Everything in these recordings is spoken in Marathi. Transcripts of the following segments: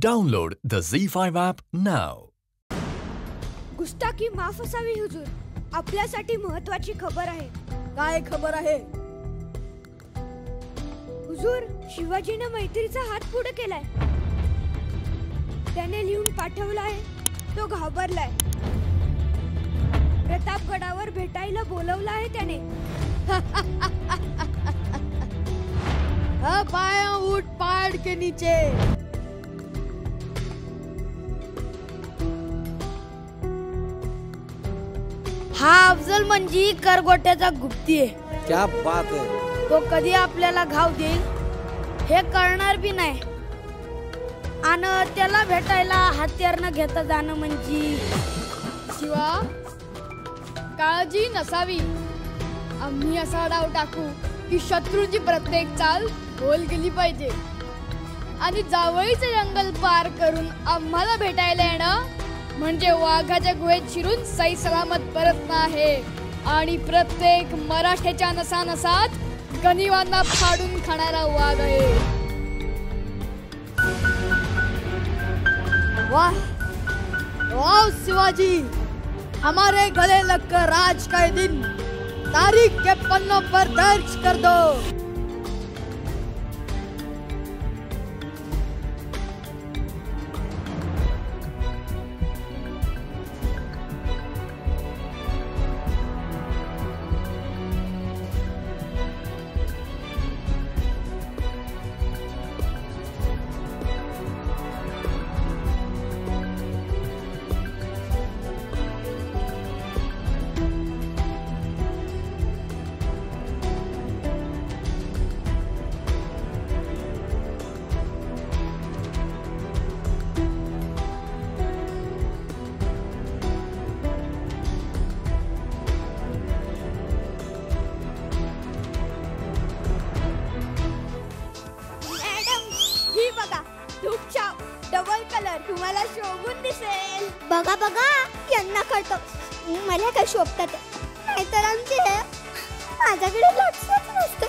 Download the ZEE5 app now. गुस्ताखी माफ असावी हुजूर, आपल्यासाठी महत्त्वाची खबर आहे. काय खबर आहे? हुजूर, शिवाजीने मैत्रीचा हात पुढे केलाय. त्याने लिहून पाठवलं आहे. तो घाबरलाय. प्रतापगडावर भेटायला बोलवलं आहे त्याने. पाया उठ पहाड़ के नीचे. हा अफजल म्हणजे करगोट्याचा गुप्ती आहे. क्या बात है. तो कधी आपल्याला घाव देईल हे कळणार बी नाही. आणि त्याला भेटायला हत्यार न घेता जाणं म्हणजे शिवा काळजी नसावी. आम्ही असा डाव टाकू की शत्रूची प्रत्येक चाल गोल केली पाहिजे आणि जावळीचे जंगल पार करून आम्हाला भेटायला येणं म्हणजे वाघाच्या गुहेत शिरून सही सलामत परतणं आहे. आणि प्रत्येक मराठ्याच्या नसानसात गनिवांना फाडून खाणारा वाघ आहे. वाह वाह शिवाजी, हमारे गले लगकर आज का दिन तारीख के पन्नों पर दर्ज कर दो. डबल कलर तुम्हाला शोभून दिसेल. बघा बघा यांना कळतं मला काय शोभतात. नाहीतर आमचे माझ्याकडे लक्षच नसतं.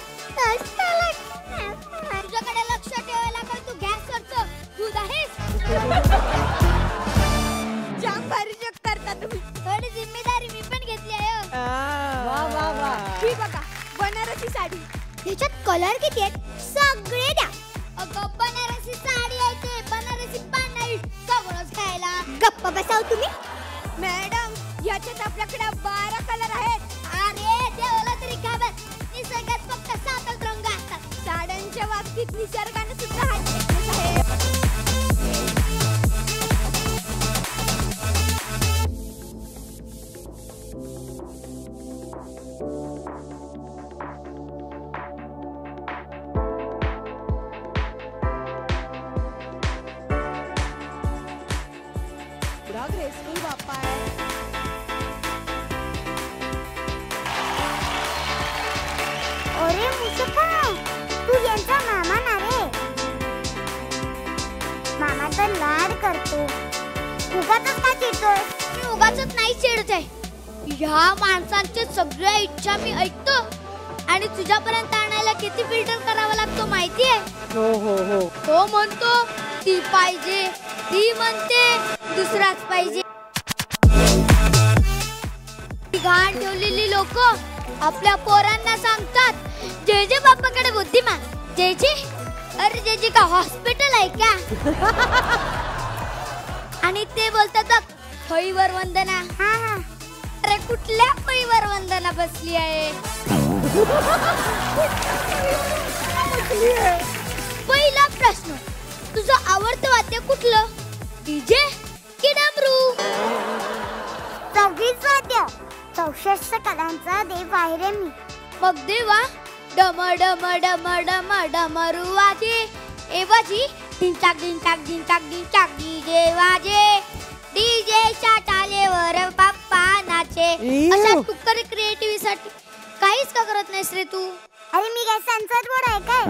तुझ्याकडे लक्ष ठेवायला तर तू गॅसवरचं दूध आहेस. जाम भारी जग करता तुम्ही. थोडी जिम्मेदारी मी पण घेतली आहे. वा वा वा. ही बघा बनारसी साडी. त्याच्यात कलर किती आहेत सगळे द्या. अगं बनारसी साडी आहे ते, बनारसी पान नाही. सगळंच खायला गप्पा बसाव तुम्ही. मॅडम याच्यात आपल्याकडे 12 कलर आहेत. अरे देवाला तरी खबर, निसर्गात फक्त 7च रंग असतात. साड्यांच्या बाबतीत निसर्गाने सुद्धा हात घेतलेला आहे. ग्रेसफुल बाप्पा आहे. अरे मुसफा, तू यांचा मामा ना रे. मामा तर लाड करतो. उगाचच का चिडतोय? मी उगाचच नाही चिडत आहे. ह्या माणसांच्या सगळ्या इच्छा मी ऐकतो आणि तुझ्यापर्यंत आणायला किती फिल्टर करावा लागतो माहिती आहे? हो हो हो. तो म्हणतो ती पाहिजे, ती म्हणते दुसराच पाहिजे. घाण ठेवलेली लोक आपल्या पोरांना सांगतात जे बाप्पाकडे बुद्धिमान. जे अरे जे का हॉस्पिटल आहे का? आणि ते बोलतात फळीवर वंदना. अरे कुठल्या फळीवर वंदना बसली आहे? पहिला प्रश्न, तुझं आवडतं वाद्य कुठलं? डीजे की डमरू? 26 वाद्य, 64 कलांचा देव आहे रे मी. मग देवा डम डम डम डम डमरू वाजे. ए वाजी ढिंचाक ढिंचाक ढिंचाक ढिंचाक डीजे वाजे. डीजे च्या टाळेवर बाप्पा नाचे. अशा टुक्कर क्रिएटिव्हिटीसाठी काहीच का करत नाहीस रे तू? अरे मी काय सेन्सर बोर्ड आहे काय?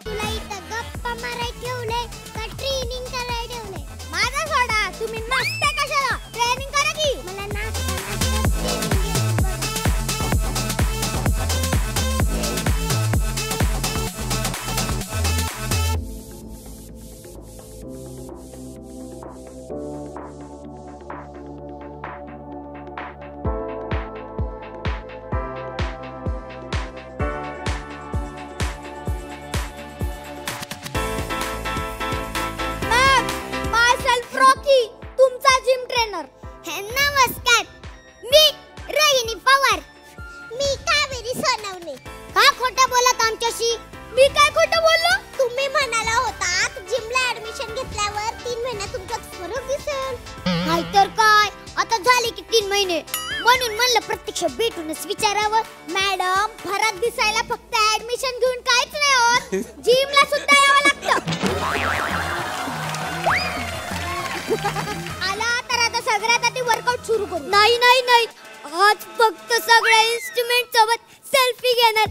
तुला इथं गप्पा मारायला ठेवले का ट्रेनिंग करायला ठेवले? माझा सोडा, तुम्ही मस्त तुमचा जिम ट्रेनर. नमस्कार, मी रोहिणी पवार. मी कावेरी सोनवणे. का खोटं बोलत आमच्याशी? मी काय खोटं बोललो? तुम्ही म्हणाला होतात जिमला ऍडमिशन घेतल्यावर 3 महिन्यात तुमचा फरक दिसेल. नाहीतर काय, आता झाले की 3 महिने. म्हणून म्हणलं प्रत्यक्ष भेटूनच विचारावं. मॅडम, फरक दिसायला फक्त ऍडमिशन घेऊन काहीच नाही होत. जिमला सुद्धा यावं लागतं. आला तर आता सगळ्यात आधी वर्कआउट सुरू करू. नाही नाही नाही, आज फक्त सगळ्या इन्स्ट्रुमेंट सोबत सेल्फी घेणार.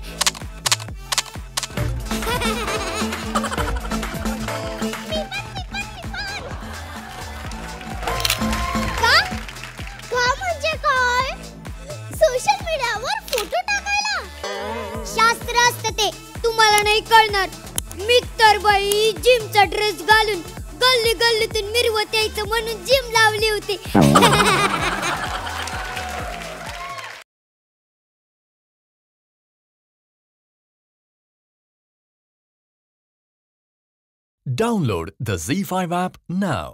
का म्हणजे काय? सोशल मीडियावर फोटो टाकायला शास्त्र असतं ते, तुम्हाला नाही कळणार. मी तर बाई जिमचा ड्रेस घालून गल्ली गल्लीतून मिरवत यायचं म्हणून जिम लावली होती. Download the Z5 app now.